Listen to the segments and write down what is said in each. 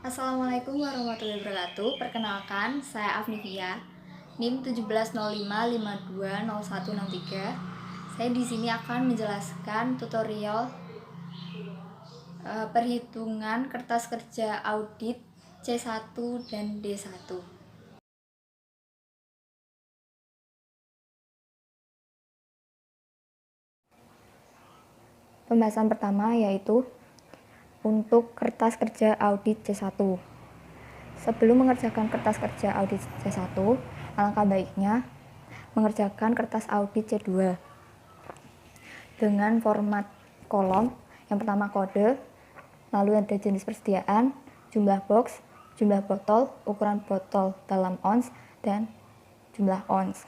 Assalamualaikum warahmatullahi wabarakatuh. Perkenalkan, saya Afnivia, NIM 1705520163. Saya di sini akan menjelaskan tutorial perhitungan kertas kerja audit C1 dan D1. Pembahasan pertama yaitu untuk kertas kerja audit C1. Sebelum mengerjakan kertas kerja audit C1, alangkah baiknya mengerjakan kertas audit C2 dengan format kolom. Yang pertama kode, lalu ada jenis persediaan, jumlah box, jumlah botol, ukuran botol dalam ons, dan jumlah ons.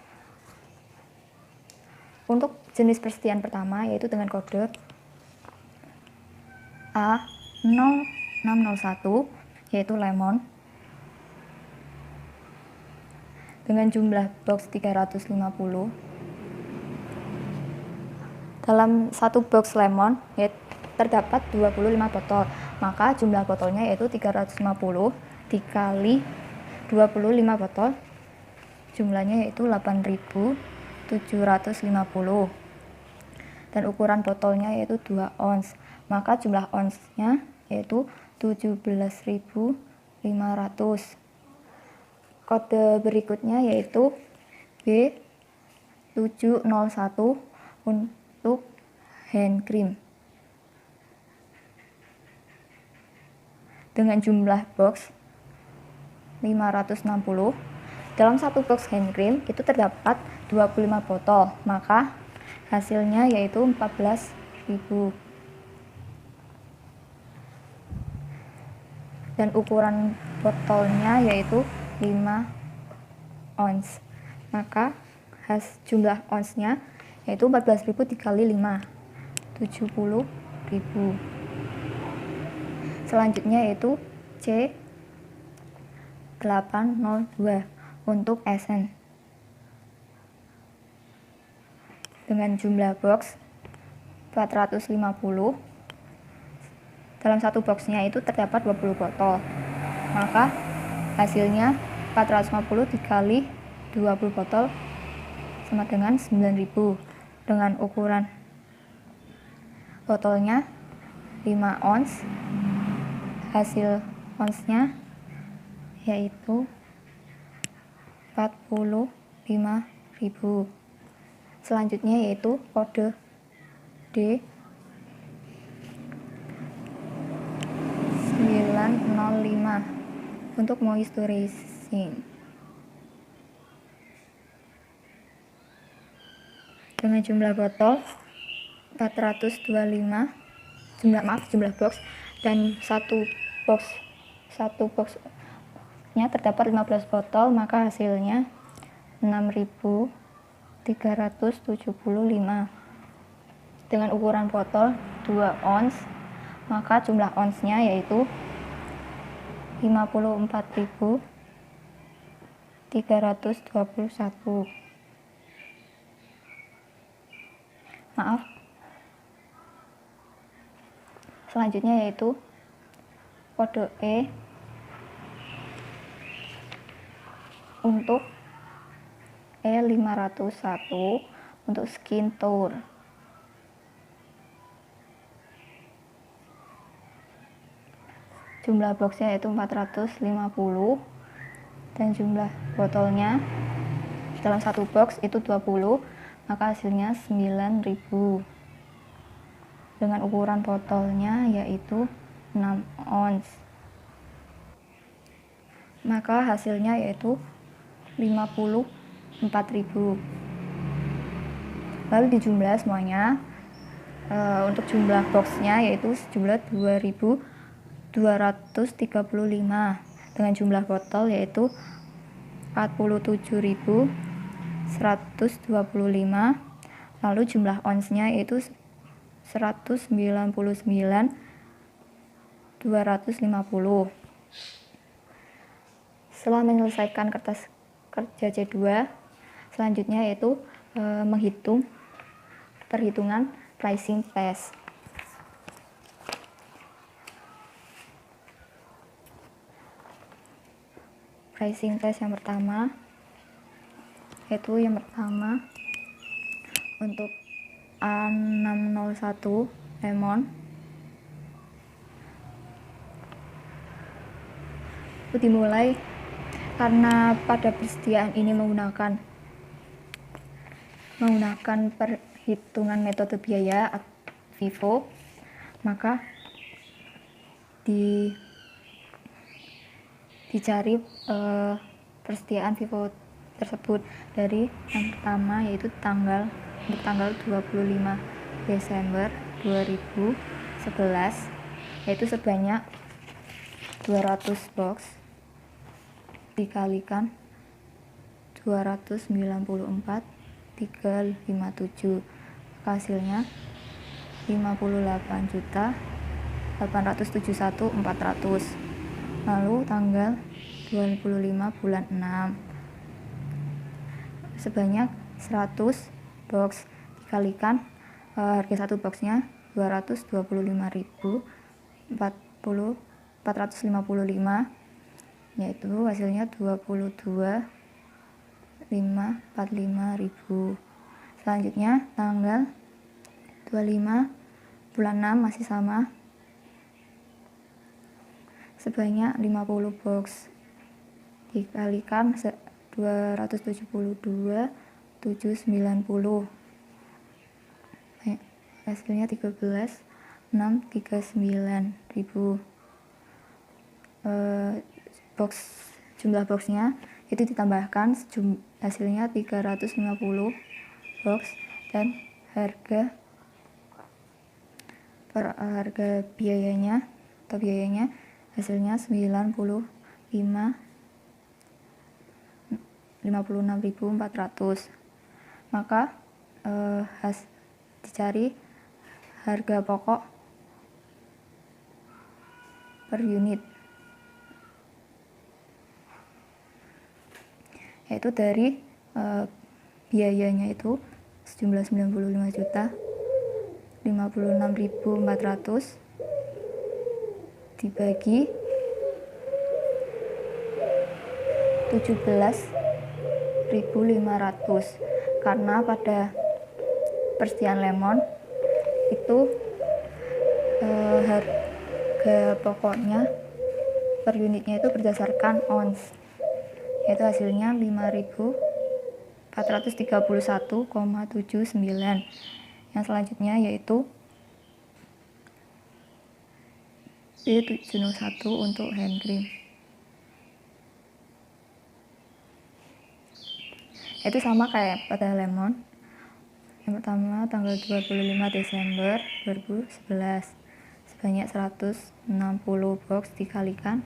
Untuk jenis persediaan pertama yaitu dengan kode A0601 yaitu lemon, dengan jumlah box 350. Dalam satu box lemon terdapat 25 botol, maka jumlah botolnya yaitu 350 dikali 25 botol, jumlahnya yaitu 8.750, dan ukuran botolnya yaitu 2 ons, maka jumlah onsnya yaitu 17.500. Kode berikutnya yaitu B701 untuk hand cream dengan jumlah box 560. Dalam satu box hand cream itu terdapat 25 botol, maka hasilnya yaitu 14.000. Dan ukuran botolnya yaitu 5 ons, maka jumlah onsnya yaitu 14.000 dikali 5, 70.000. Selanjutnya yaitu C802 untuk esen dengan jumlah box 450. Dalam satu boxnya itu terdapat 20 botol, maka hasilnya 450 dikali 20 botol sama dengan 9.000, dengan ukuran botolnya 5 ons, hasil onsnya yaitu 45.000. Selanjutnya yaitu kode D 905 untuk moisturizing dengan jumlah botol 425, jumlah box, dan satu boxnya terdapat 15 botol, maka hasilnya 6.375. Dengan ukuran botol 2 ons, maka jumlah onsnya yaitu 54.321. Selanjutnya yaitu kode E untuk E501 untuk skin tour. Jumlah boxnya yaitu 450, dan jumlah botolnya dalam satu box itu 20, maka hasilnya 9.000. Dengan ukuran botolnya yaitu 6 ons, maka hasilnya yaitu 54.000. Lalu dijumlah semuanya. Untuk jumlah boxnya yaitu sejumlah 2.235, dengan jumlah botol yaitu 47.125, lalu jumlah onsnya yaitu 199.250. Setelah menyelesaikan kertas kerja C2, selanjutnya yaitu menghitung perhitungan pricing test. pricing test yang pertama, yaitu yang pertama untuk A601 lemon itu dimulai karena pada persediaan ini menggunakan perhitungan metode biaya FIFO, maka dicari persediaan FIFO tersebut dari yang pertama, yaitu tanggal 25 Desember 2011, yaitu sebanyak 200 box dikalikan 294.357, hasilnya 58.871.400. Lalu tanggal 25 bulan 6 sebanyak 100 box dikalikan harga satu boxnya 225.455, yaitu hasilnya 22.545.000. Selanjutnya tanggal 25 bulan 6 masih sama, sebanyak 50 box dikalikan 272.790, hasilnya 13.639.000. Jumlah boxnya itu ditambahkan hasilnya 350 box, dan harga biayanya hasilnya 56.400. Maka dicari harga pokok per unit, yaitu dari biayanya itu sejumlah 95.056.400 dibagi 17.500, karena pada persediaan lemon itu harga pokoknya per unitnya itu berdasarkan ons, yaitu hasilnya 5.431,79. Yang selanjutnya yaitu B701 untuk hand cream. Itu sama kayak pada lemon. Yang pertama tanggal 25 Desember 2011, sebanyak 160 box dikalikan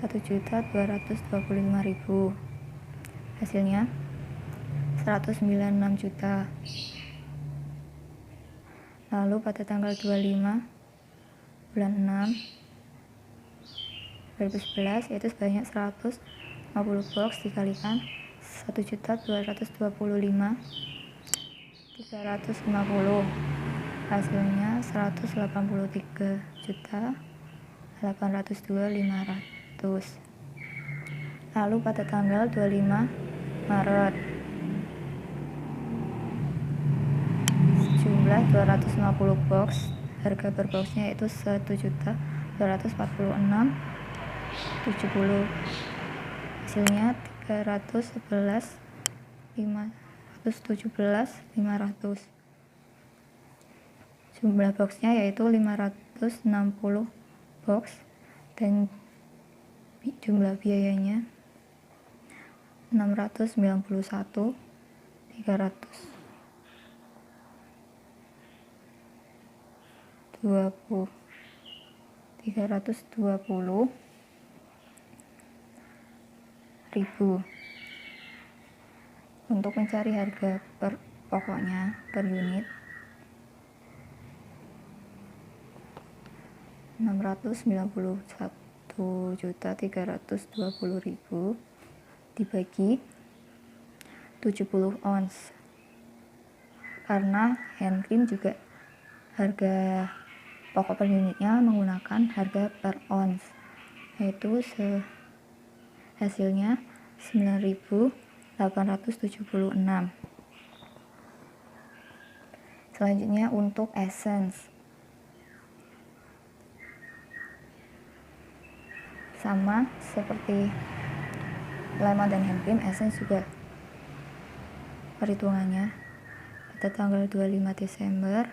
1.225.000, hasilnya 196 juta. Lalu pada tanggal 25 bulan 6 2011, yaitu sebanyak 150 box dikalikan 1.225.350, hasilnya 183.802.500. Lalu pada tanggal 25 Maret jumlah 250 box, harga per boxnya itu 1.246.70, hasilnya 311.517.500. Jumlah boxnya yaitu 560 box, dan jumlah biayanya 691.320. Untuk mencari harga per pokoknya per unit 691.320.000 dibagi 70 ons, karena hand cream juga harga pokok per unitnya menggunakan harga per ons, yaitu hasilnya 9.876. Selanjutnya untuk essence, sama seperti lemon dan hand cream, essence juga perhitungannya pada tanggal 25 Desember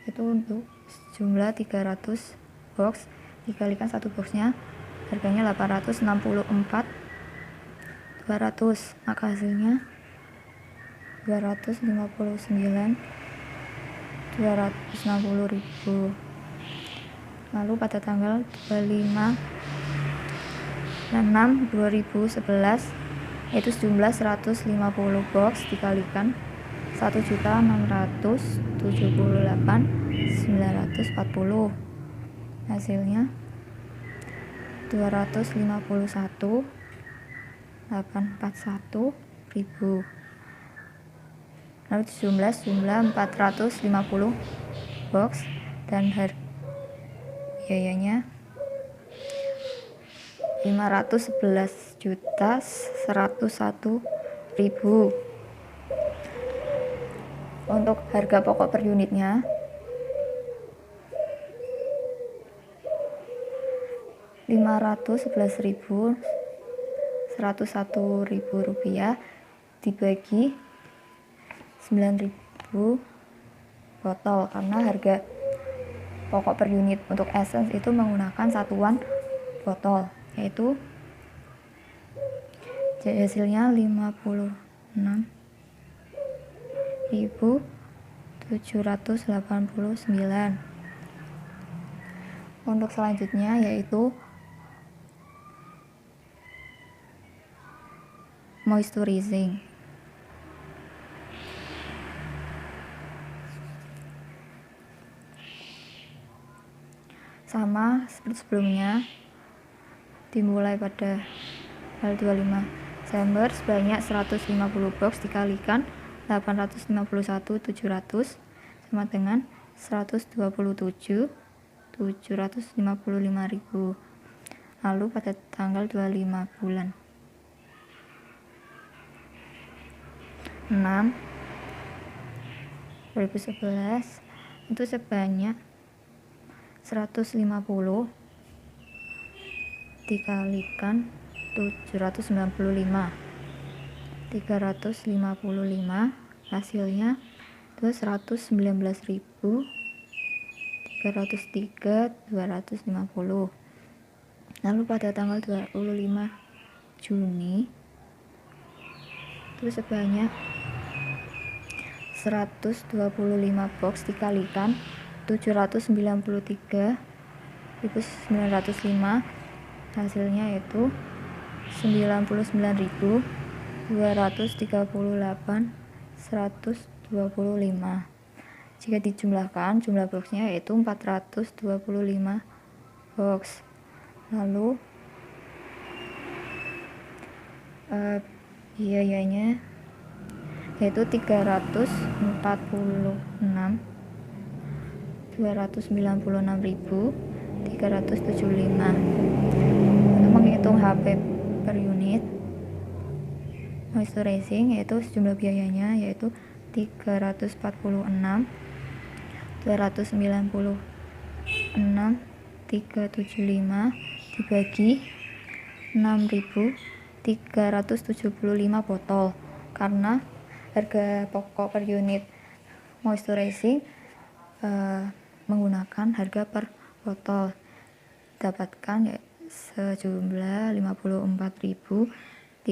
itu untuk jumlah 300 box dikalikan satu boxnya harganya 864.200, maka hasilnya 259.260.000. Lalu pada tanggal 25/6/2011 itu sejumlah 150 box dikalikan 1.678.940, hasilnya 251.841.000. Lalu jumlah 450 box dan biayanya 511.101.000. Untuk harga pokok per unitnya Rp511.101.000 dibagi 9.000 botol, karena harga pokok per unit untuk essence itu menggunakan satuan botol, yaitu hasilnya 56.789. Untuk selanjutnya yaitu moisturizing, sama seperti sebelumnya, dimulai pada tanggal 25 Desember sebanyak 150 box dikalikan 851.700 sama dengan 127.755.000. Lalu pada tanggal 25 bulan 6 2011 itu sebanyak 150 dikalikan 795 355, hasilnya itu 119.303.250. Lalu pada tanggal 25 Juni itu sebanyak 125 box dikalikan 793.905, hasilnya itu 99.238.125. Jika dijumlahkan jumlah boxnya yaitu 425 box. Lalu biayanya yaitu 346.296.375. Untuk menghitung HP per unit moisturizing yaitu sejumlah biayanya yaitu 346.296.375 dibagi 6.375 botol, karena harga pokok per unit moisturizing menggunakan harga per botol, dapatkan sejumlah 54.321.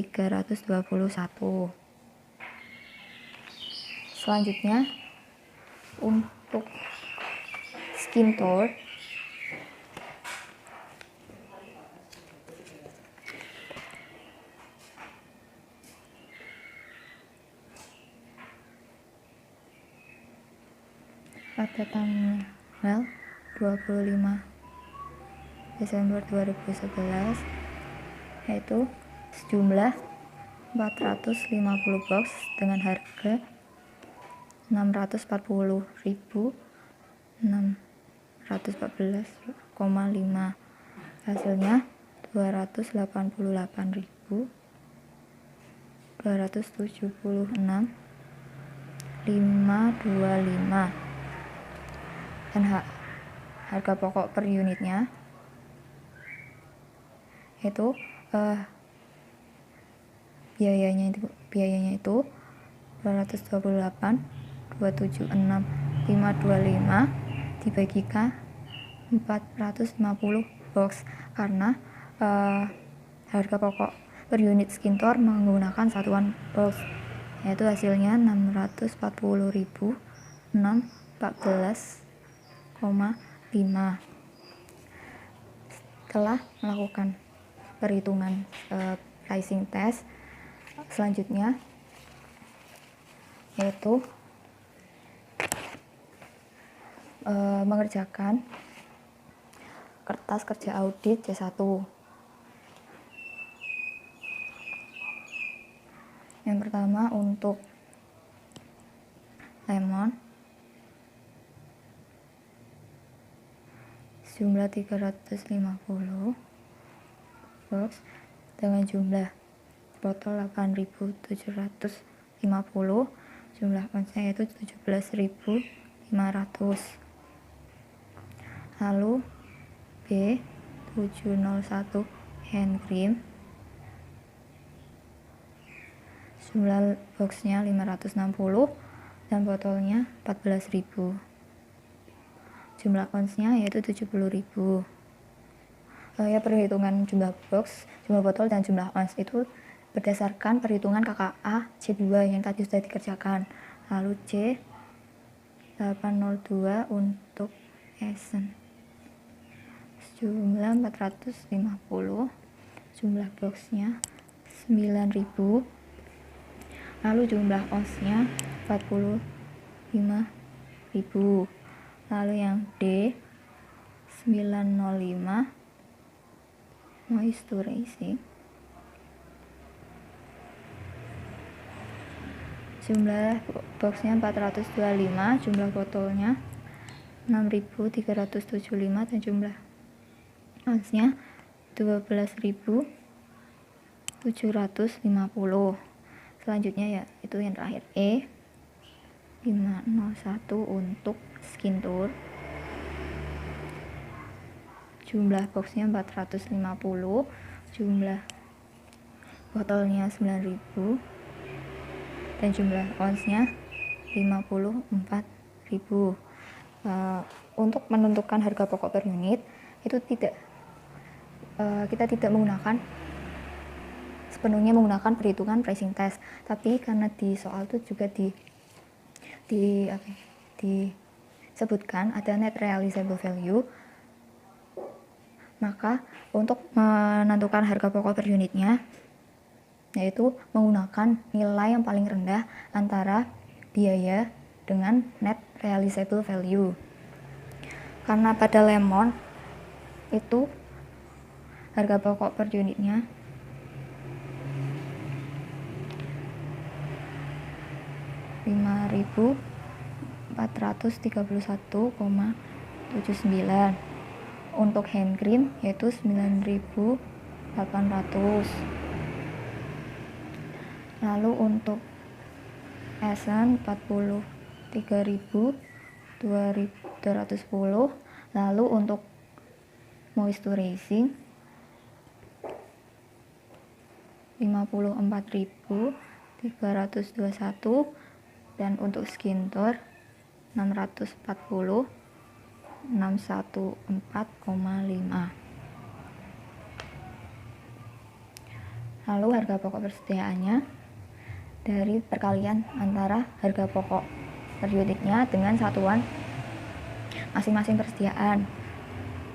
Selanjutnya untuk skin tone pada tanggal 25 Desember 2011 yaitu sejumlah 450 box dengan harga 640.614,5, hasilnya 288.276.525. Dan harga pokok per unitnya itu biayanya itu 228.276.525 dibagikan 450 box, karena harga pokok per unit skin tone menggunakan satuan box, yaitu hasilnya 640.614,5. Setelah melakukan perhitungan pricing test, selanjutnya yaitu mengerjakan kertas kerja audit C1. Yang pertama untuk lemon jumlah 350 box dengan jumlah botol 8.750, jumlah onsnya yaitu 17.500. Lalu B701 hand cream, jumlah boxnya 560 dan botolnya 14.000, jumlah onsnya yaitu 70.000. Ya, perhitungan jumlah box, jumlah botol, dan jumlah ons itu berdasarkan perhitungan KKA C2 yang tadi sudah dikerjakan. Lalu C802 untuk Essen, jumlah 450, jumlah boxnya 9.000, lalu jumlah onsnya 45.000. Lalu yang D905 moisturizing, jumlah boxnya 425, jumlah botolnya 6.375 dan jumlah onsnya 12.750. Selanjutnya ya itu yang terakhir E501 untuk skin tone, jumlah boxnya 450, jumlah botolnya 9.000 dan jumlah onsnya 54.000. Untuk menentukan harga pokok per unit itu kita tidak menggunakan sepenuhnya menggunakan perhitungan pricing test, tapi karena di soal itu juga disebutkan ada net realizable value, maka untuk menentukan harga pokok per unitnya yaitu menggunakan nilai yang paling rendah antara biaya dengan net realizable value. Karena pada lemon itu harga pokok per unitnya Rp5.431,79. Untuk hand cream yaitu 9.800. Lalu untuk Essen 43.210. Lalu untuk moisturizing 54.321 dan untuk skin tone 640 614,5. Lalu harga pokok persediaannya dari perkalian antara harga pokok per unitnya dengan satuan masing-masing persediaan.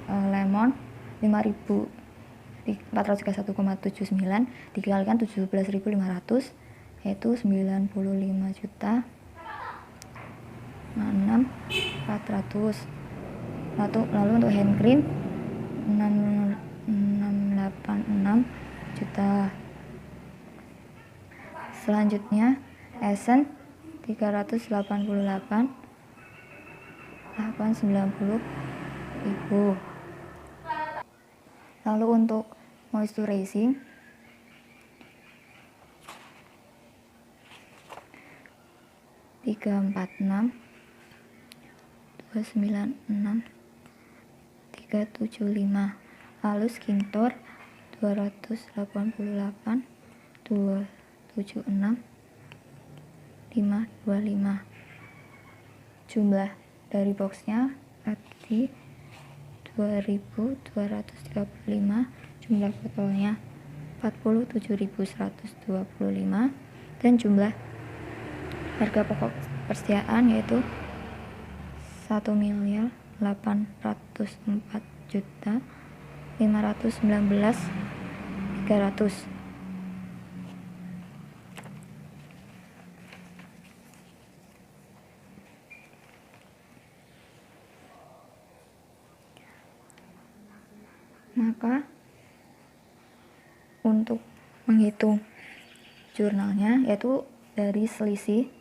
Lemon 5.431,79 dikalikan 17.500 yaitu 95.600. Lalu untuk hand cream 686 juta. Selanjutnya Essen 388,890.000. Lalu untuk moisturizing, tiga empat enam 296 375. Lalu skin tone 288 276 525. Jumlah dari boxnya tadi 2235, jumlah botolnya 47.125, dan jumlah harga pokok persediaan yaitu 1.804.519.300. Maka untuk menghitung jurnalnya yaitu dari selisih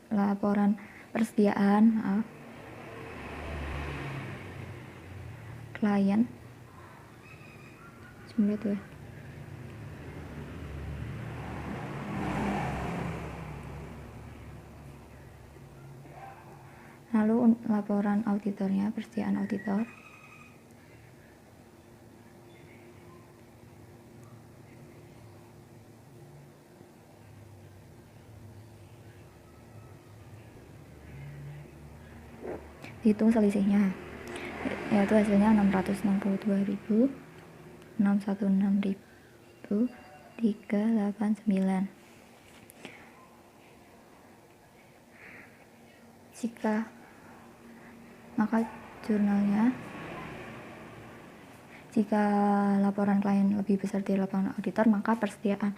laporan persediaan klien jumlah itu ya. Lalu laporan auditornya, persediaan auditor. Hitung selisihnya, yaitu hasilnya 662.616.389. Maka jurnalnya, jika laporan klien lebih besar dari laporan auditor, maka persediaan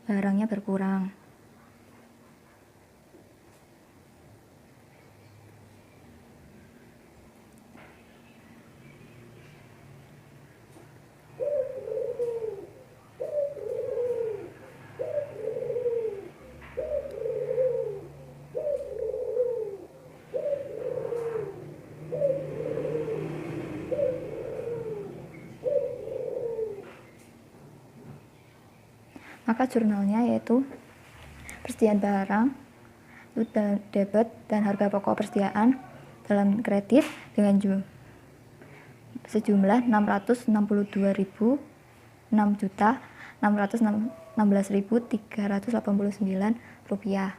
barangnya berkurang. Maka jurnalnya yaitu persediaan barang, debit, dan harga pokok persediaan dalam kredit dengan sejumlah 662.616.389 rupiah.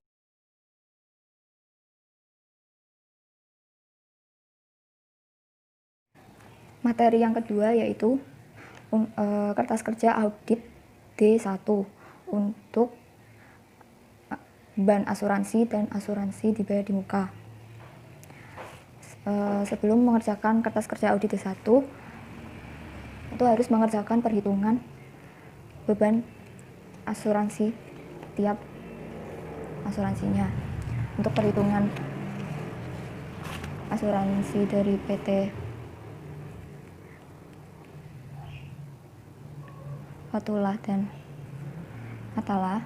Materi yang kedua yaitu kertas kerja audit D1 untuk ban asuransi dan asuransi dibayar di muka. Sebelum mengerjakan kertas kerja audit D1 itu harus mengerjakan perhitungan beban asuransi tiap asuransinya. Untuk perhitungan asuransi dari PT Fatullah dan Atala,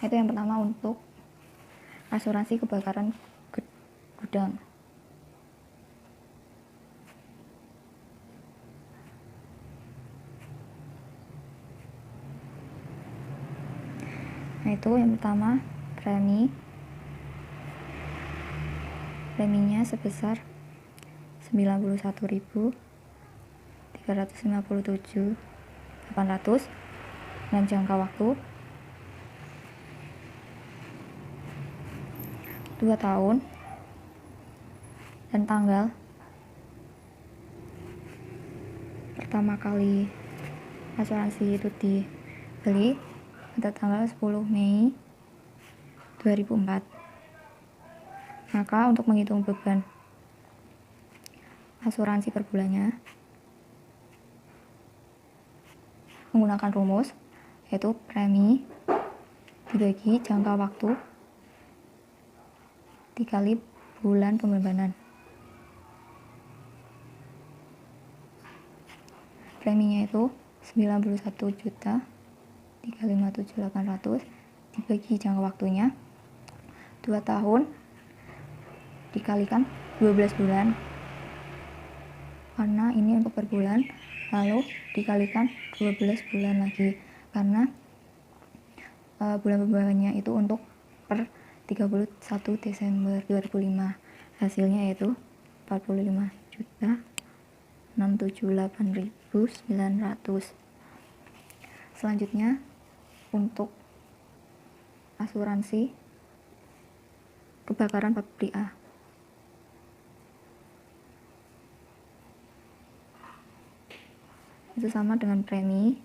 itu yang pertama untuk asuransi kebakaran gudang. Nah, itu yang pertama preminya sebesar 91.357.800 dengan jangka waktu 2 tahun dan tanggal pertama kali asuransi itu dibeli pada tanggal 10 Mei 2004. Maka untuk menghitung beban asuransi per bulannya menggunakan rumus yaitu premi dibagi jangka waktu dikali bulan pembebanan. Preminya itu 91 juta 357.800 dibagi jangka waktunya 2 tahun dikalikan 12 bulan, karena ini untuk per bulan, lalu dikalikan 12 bulan lagi karena bulan pembayarannya itu untuk per 31 Desember 2005. Hasilnya yaitu 45.678.900. Selanjutnya untuk asuransi kebakaran pabrik A. Itu sama dengan premi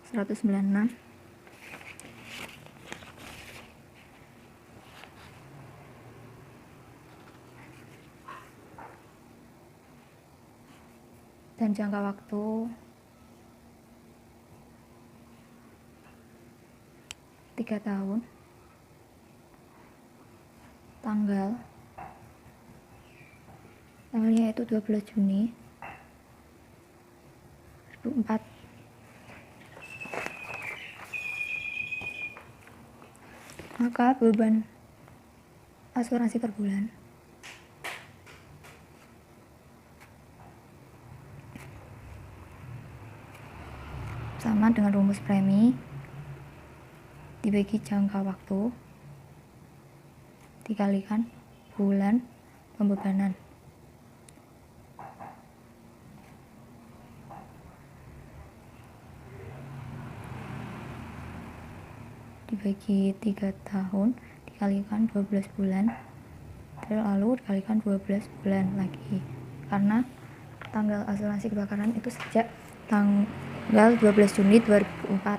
196 dan jangka waktu 3 tahun, tanggalnya itu 12 Juni 2004. Maka beban asuransi per bulan sama dengan rumus premi dibagi jangka waktu dikalikan bulan pembebanan. Dibagi 3 tahun dikalikan 12 bulan, lalu dikalikan 12 bulan lagi, karena tanggal asuransi kebakaran itu sejak tanggal 12 Juni 2004.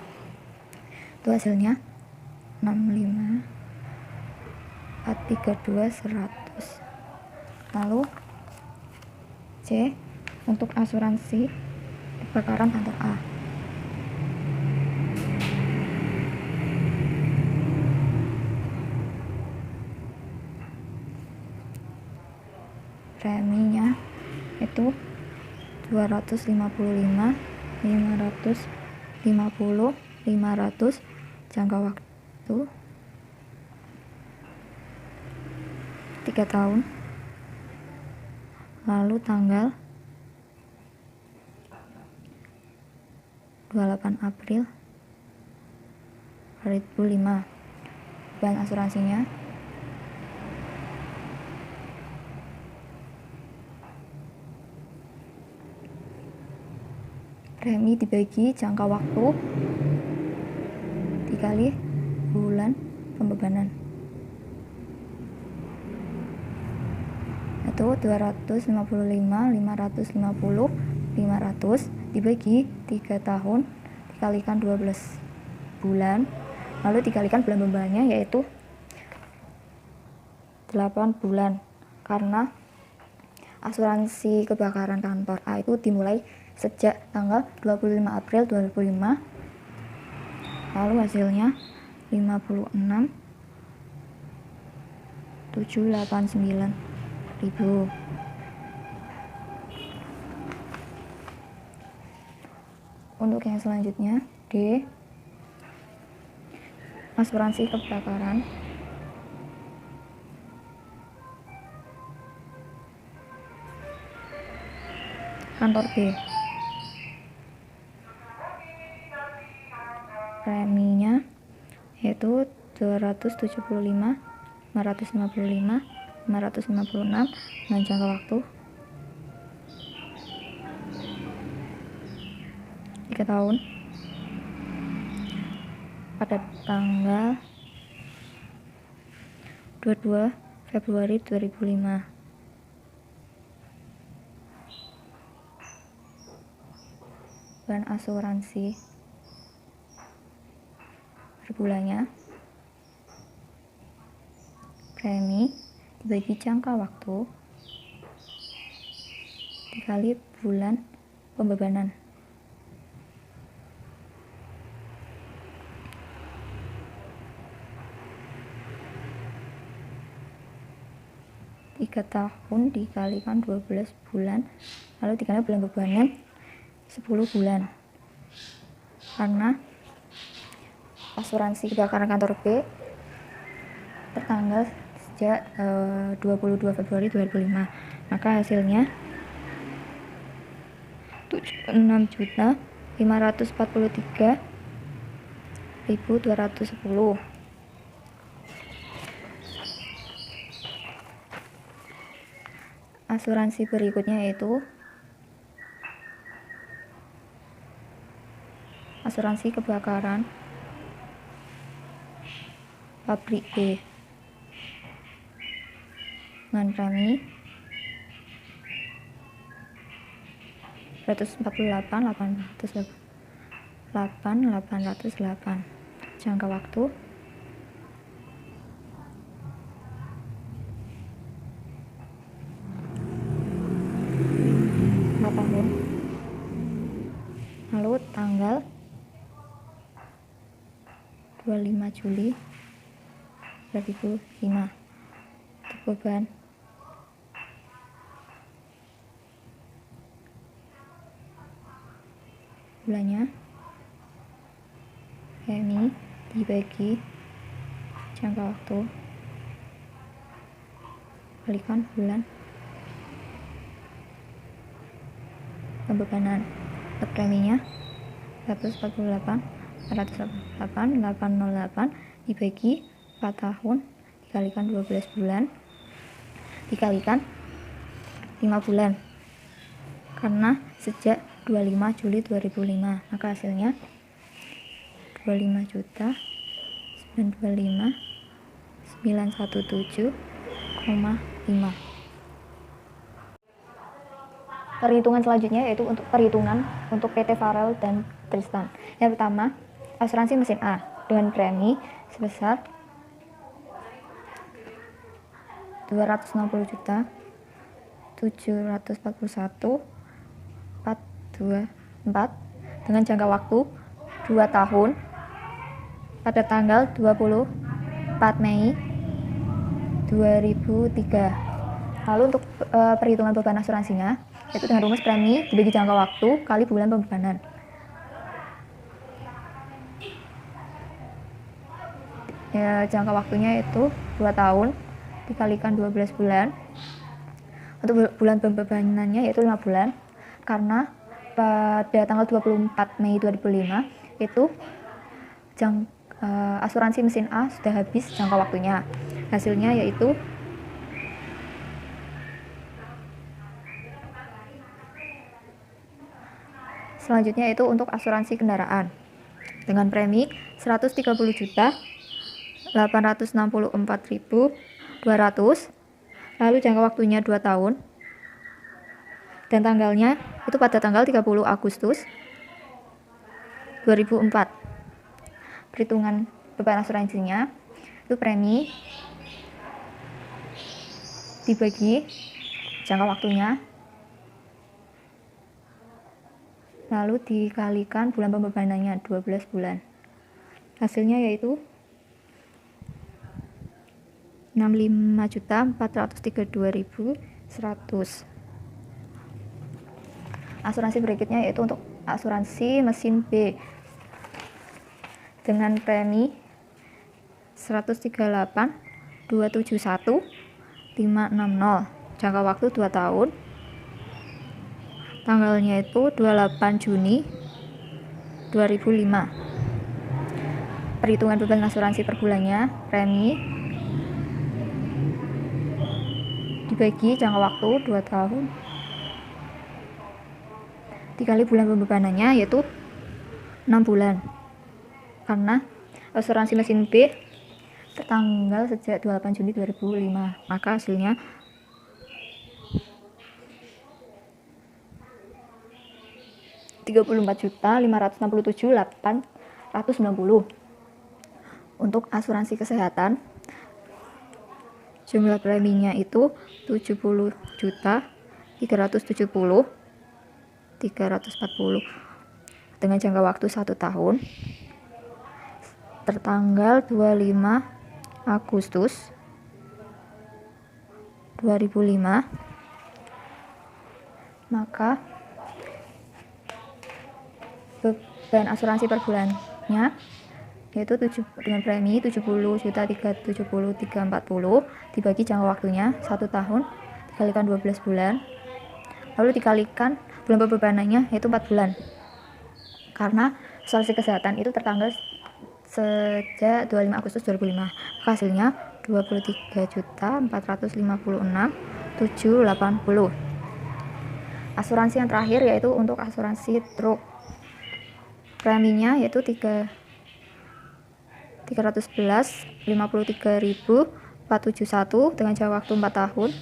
Itu hasilnya 65.432.100. Lalu C untuk asuransi kebakaran kantor A. Preminya itu 255, 550, 500, jangka waktu 3 tahun, lalu tanggal 28 April 2005. Beban asuransinya premi dibagi jangka waktu dikali bulan pembebanan, itu 255, 550, 500 dibagi 3 tahun dikalikan 12 bulan, lalu dikalikan bulan pembebarannya yaitu 8 bulan, karena asuransi kebakaran kantor A itu dimulai sejak tanggal 25 April 2005, lalu hasilnya 56.789.000. Untuk yang selanjutnya D, asuransi kebakaran kantor B. Preminya yaitu 275, 555, 556 dan jangka waktu 3 tahun pada tanggal 22 Februari 2005. Dan asuransi per bulannya premi dibagi jangka waktu dikali bulan pembebanan, tiga tahun dikalikan 12 bulan, lalu dikali bulan pembebanan 10 bulan. Karena asuransi kebakaran kantor B tertanggal sejak 22 Februari 2005, maka hasilnya 6.543.210. Asuransi berikutnya yaitu asuransi kebakaran pabrik B dengan premi 148.808. Jangka waktu 4 tahun. Lalu tanggal 25 Juli 2005. Untuk beban bulannya ini dibagi jangka waktu kalikan bulan pembebanan. Untuk preminya 148.808 dibagi 4 tahun dikalikan 12 bulan dikalikan 5 bulan, karena sejak 25 Juli 2005, maka hasilnya 25.925.917,5. Perhitungan selanjutnya yaitu untuk perhitungan untuk PT Farel dan Tristan. Yang pertama, asuransi mesin A dengan premi sebesar 260.741.424 dengan jangka waktu 2 tahun pada tanggal 24 Mei 2003. Lalu untuk perhitungan beban asuransinya yaitu dengan rumus premi dibagi jangka waktu kali bulan pembebanan. Ya, jangka waktunya itu 2 tahun dikalikan 12 bulan. Untuk bulan pembebanannya yaitu 5 bulan, karena pada tanggal 24 Mei 2005 itu asuransi mesin A sudah habis jangka waktunya. Hasilnya yaitu selanjutnya itu untuk asuransi kendaraan dengan premi 130.864.200, lalu jangka waktunya 2 tahun dan tanggalnya itu pada tanggal 30 Agustus 2004. Perhitungan beban asuransinya itu premi dibagi jangka waktunya lalu dikalikan bulan pembebanannya 12 bulan. Hasilnya yaitu 65.432.100. Asuransi berikutnya yaitu untuk asuransi mesin B dengan premi 138.271.560, jangka waktu 2 tahun, tanggalnya itu 28 Juni 2005. Perhitungan beban asuransi per bulannya premi dibagi jangka waktu 2 tahun dikali bulan pembebanannya yaitu 6 bulan, karena asuransi mesin B tertanggal sejak 28 Juni 2005, maka hasilnya 34.567.890. Untuk asuransi kesehatan jumlah preminya itu 70.370.340 dengan jangka waktu 1 tahun tertanggal 25 Agustus 2005, maka beban asuransi per bulannya yaitu dengan premi 70.370.340 dibagi jangka waktunya 1 tahun dikalikan 12 bulan lalu dikalikan bulan pembebanannya yaitu 4 bulan karena asuransi kesehatan itu tertanggal sejak 25 Agustus 2005. Hasilnya 23.456.780. Asuransi yang terakhir yaitu untuk asuransi truk. Preminya yaitu 311.53.471 dengan jangka waktu 4 tahun.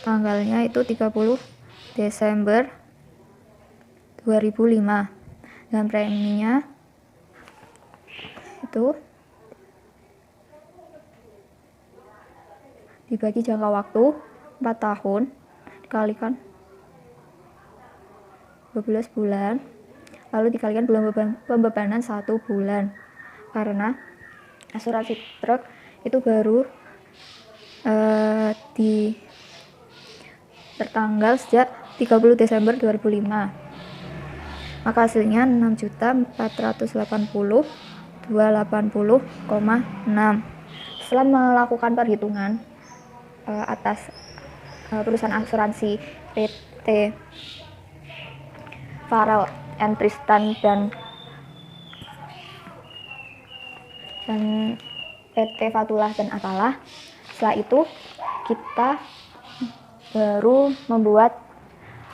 Tanggalnya itu 30 Desember 2005 dan preminya itu dibagi jangka waktu 4 tahun dikalikan 12 bulan lalu dikalikan bulan pembebanan 1 bulan karena asuransi truk itu baru tertanggal sejak 30 Desember 2005 maka hasilnya 6.480.280,6. Setelah melakukan perhitungan atas perusahaan asuransi PT Farel and Tristan dan PT Fatulah dan Atalah. Setelah itu kita baru membuat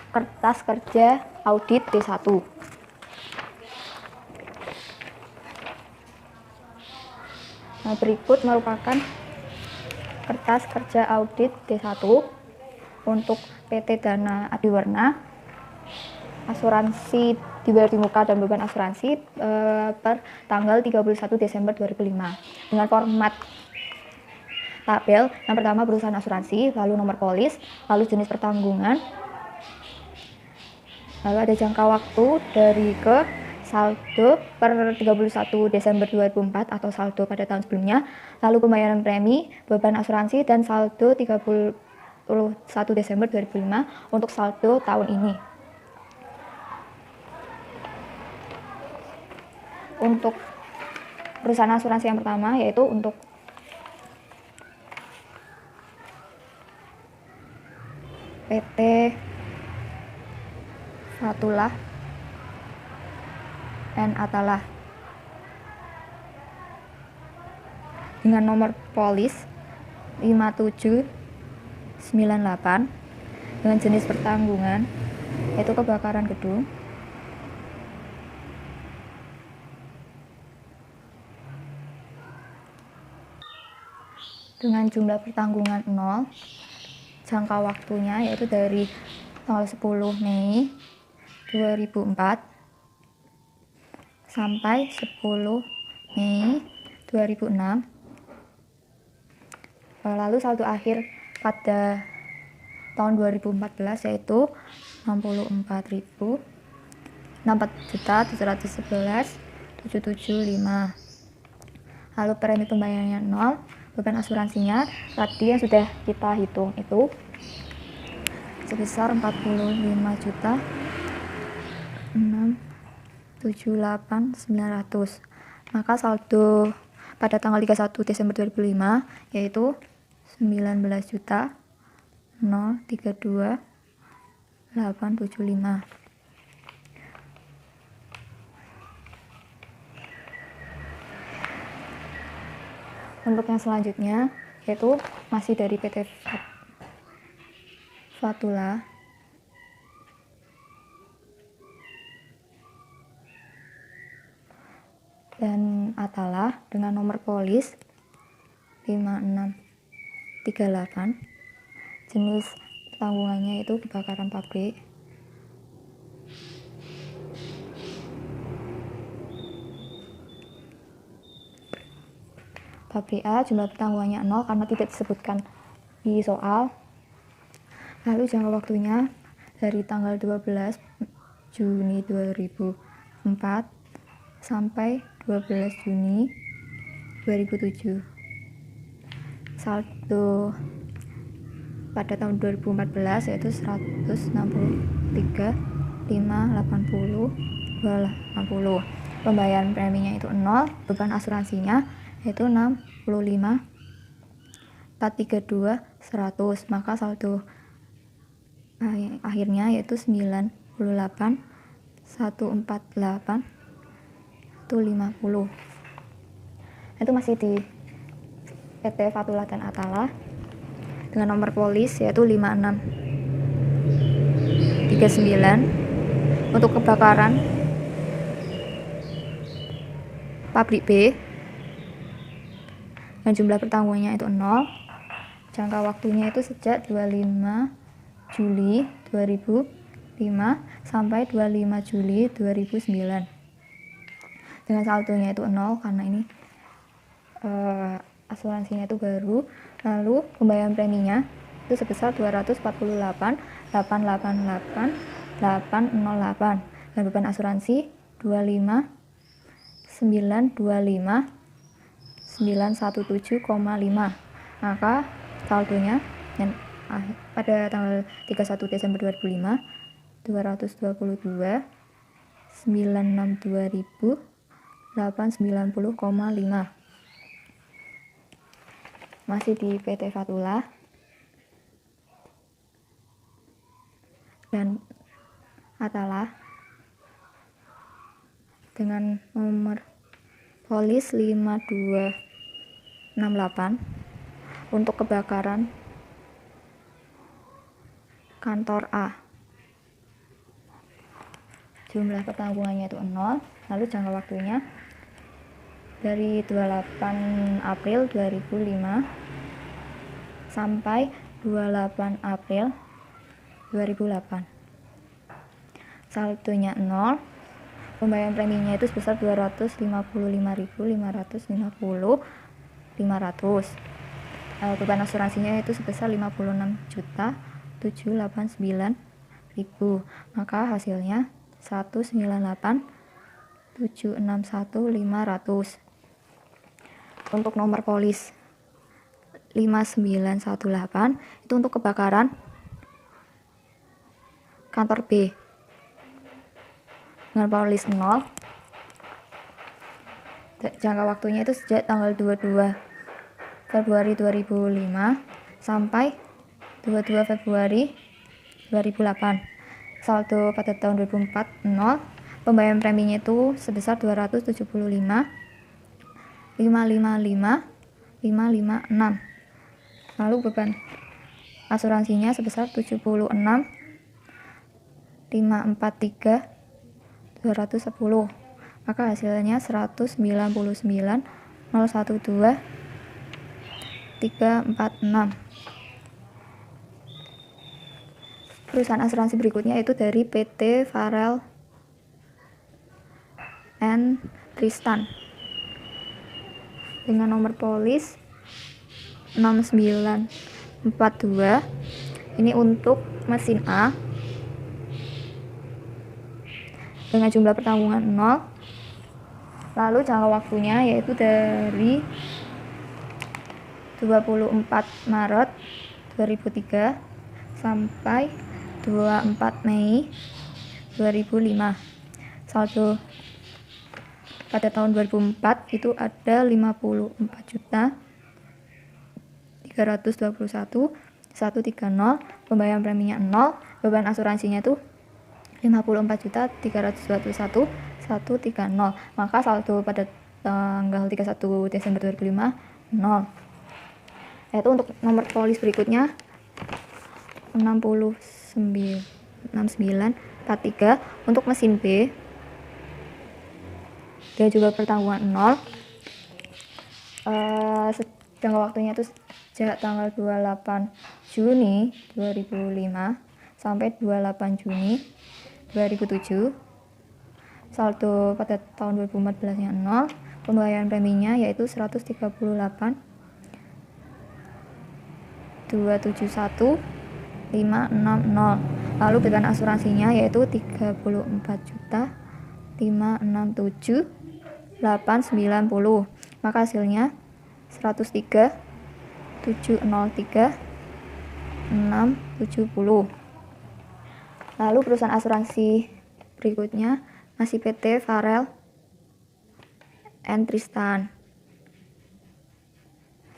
kertas kerja audit D1. Nah, berikut merupakan kertas kerja audit D1 untuk PT Dana Adiwarna, asuransi dibayar di muka dan beban asuransi per tanggal 31 Desember 2005 dengan format tabel. Yang pertama perusahaan asuransi, lalu nomor polis, lalu jenis pertanggungan, lalu ada jangka waktu dari ke saldo per 31 Desember 2004 atau saldo pada tahun sebelumnya, lalu pembayaran premi, beban asuransi, dan saldo 31 Desember 2005 untuk saldo tahun ini. Untuk perusahaan asuransi yang pertama yaitu untuk PT Fatulah dan Atalah dengan nomor polis 5798 dengan jenis pertanggungan yaitu kebakaran gedung, dengan jumlah pertanggungan 0, jangka waktunya yaitu dari tanggal 10 Mei 2004 sampai 10 Mei 2006. Lalu saldo akhir pada tahun 2014 yaitu 64.711.775. Lalu premi pembayarannya 0, beban asuransinya tadi yang sudah kita hitung itu sebesar 45.678.900. Maka saldo pada tanggal 31 Desember 2005 yaitu 19.032.875. Untuk yang selanjutnya yaitu masih dari PT Fatulah dan Atalah dengan nomor polis 5638, jenis tanggungannya itu kebakaran pabrik, pabrik A, jumlah pertanggungannya 0 karena tidak disebutkan di soal. Lalu jangka waktunya dari tanggal 12 Juni 2004 sampai 12 Juni 2007. Saldo pada tahun 2014 yaitu 163 580, 280. Pembayaran preminya itu 0, beban asuransinya yaitu 65, 432, 100. Maka saldo akhirnya yaitu 98, 148, 150. Itu masih di PT Fatullah dan Atala dengan nomor polis yaitu 5639 untuk kebakaran pabrik B dan jumlah pertanggungannya itu 0. Jangka waktunya itu sejak 25 Juli 2005 sampai 25 Juli 2009 dengan saldonya itu 0 karena ini asuransinya itu baru. Lalu pembayaran preminya itu sebesar 248.888.808 dan beban asuransi 25.925.917,5. Maka saldonya pada tanggal 31 Desember 2005 222.962.890,5. Masih di PT Fatullah dan Atala dengan nomor polis 5268 untuk kebakaran kantor A. Jumlah pertanggungannya itu 0. Lalu jangka waktunya dari 28 April 2005 sampai 28 April 2008. Saldonya 0. Pembayaran preminya itu sebesar 255.550.500. Beban asuransinya itu sebesar 56.789.000. Maka hasilnya 198.761.500. Untuk nomor polis 5918 itu untuk kebakaran kantor B dengan polis 0. Jangka waktunya itu sejak tanggal 22 Februari 2005 sampai 22 Februari 2008. Saldo pada tahun 2004 0. Pembayaran preminya itu sebesar 275.555.556. Lalu beban asuransinya sebesar 76.543.210. Maka hasilnya 199.012.346. Perusahaan asuransi berikutnya itu dari PT Farel and Tristan dengan nomor polis 6942. Ini untuk mesin A dengan jumlah pertanggungan 0. Lalu jangka waktunya yaitu dari 24 Maret 2003 sampai 24 Mei 2005. Saldo pada tahun 2004 itu ada 54.321.130. Pembayaran preminya 0. Beban asuransinya itu 54.321.130. Maka saldo pada tanggal 31 Desember 2005 0. Yaitu untuk nomor polis berikutnya 6943 untuk mesin B dan juga pertanggungan 0. Jangka waktunya itu sejak tanggal 28 Juni 2005 sampai 28 Juni 2007. Saldo pada tahun 2014 nya 0. Pembayaran preminya yaitu 134.271.560. Lalu beban asuransinya yaitu 34.567.890. Maka hasilnya 103.703.670. Lalu perusahaan asuransi berikutnya masih PT Farel and Tristan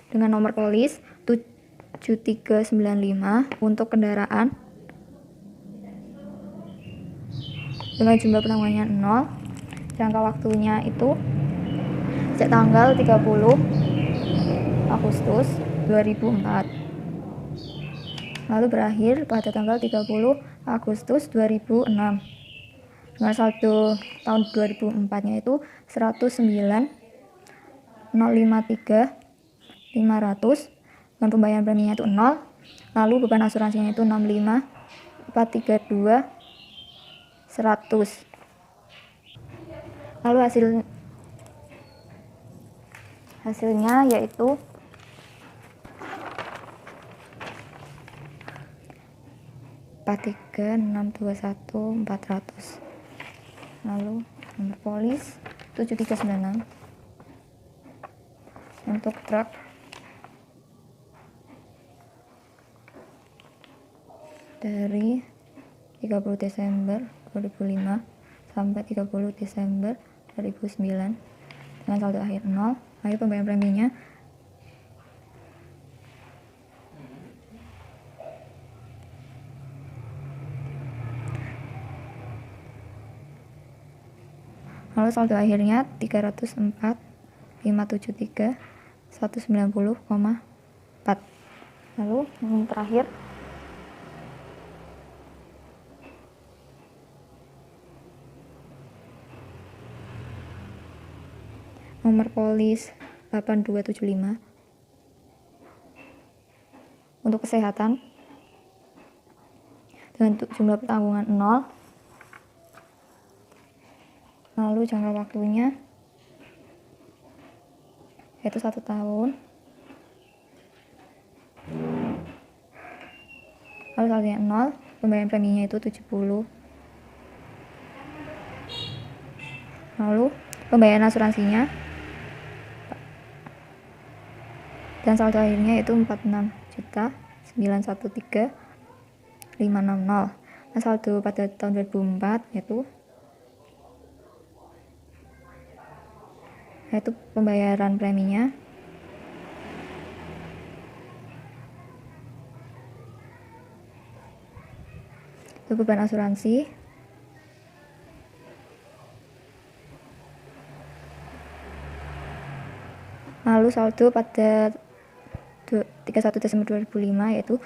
dengan nomor polis 7395 untuk kendaraan dengan jumlah penanggungannya 0. Jangka waktunya itu sejak tanggal 30 Agustus 2004 lalu berakhir pada tanggal 30 Agustus 2006 dengan saldo tahun 2004 nya itu 109.053.500 dan pembayaran preminya itu 0, lalu beban asuransinya itu 65.432.100. Lalu hasilnya yaitu Rp43.621.400. Lalu nomor polis 7396 untuk truk dari 30 Desember 2005 sampai 30 Desember 2009 dengan saldo akhir 0. Lalu pembayaran preminya lalu saldo akhirnya 304.573.190,4. Lalu yang terakhir nomor polis 8275 untuk kesehatan dengan jumlah tanggungan 0. Lalu jangka waktunya yaitu 1 tahun. Lalu saldonya 0, pembayaran preminya itu 70. Lalu pembayaran asuransinya dan saldo akhirnya itu 46.913.560. Nah, saldo pada tahun 2004 yaitu pembayaran preminya itu beban asuransi lalu saldo pada 31 Desember 2005 yaitu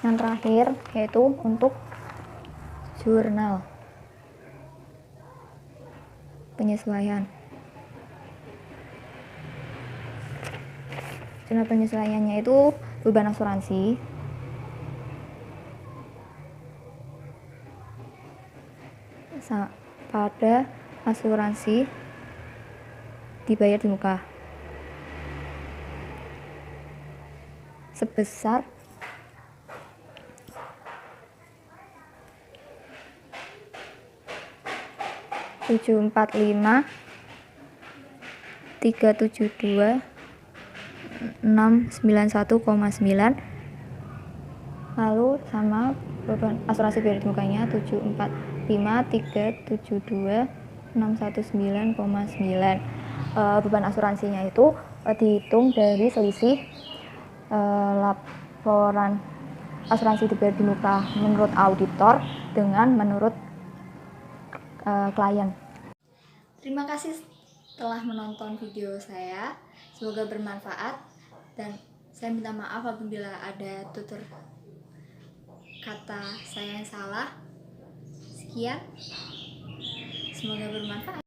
yang terakhir yaitu untuk jurnal penyesuaian. Jurnal penyesuaiannya itu beban asuransi pada asuransi dibayar di muka sebesar Rp745.372.691,9. Lalu sama beban asuransi biaya di mukanya 745.372.619,9. Beban asuransinya itu dihitung dari selisih laporan asuransi dibayar di muka menurut auditor dengan menurut klien. Terima kasih telah menonton video saya, semoga bermanfaat dan saya minta maaf apabila ada tutur kata saya yang salah. Sekian, semoga bermanfaat.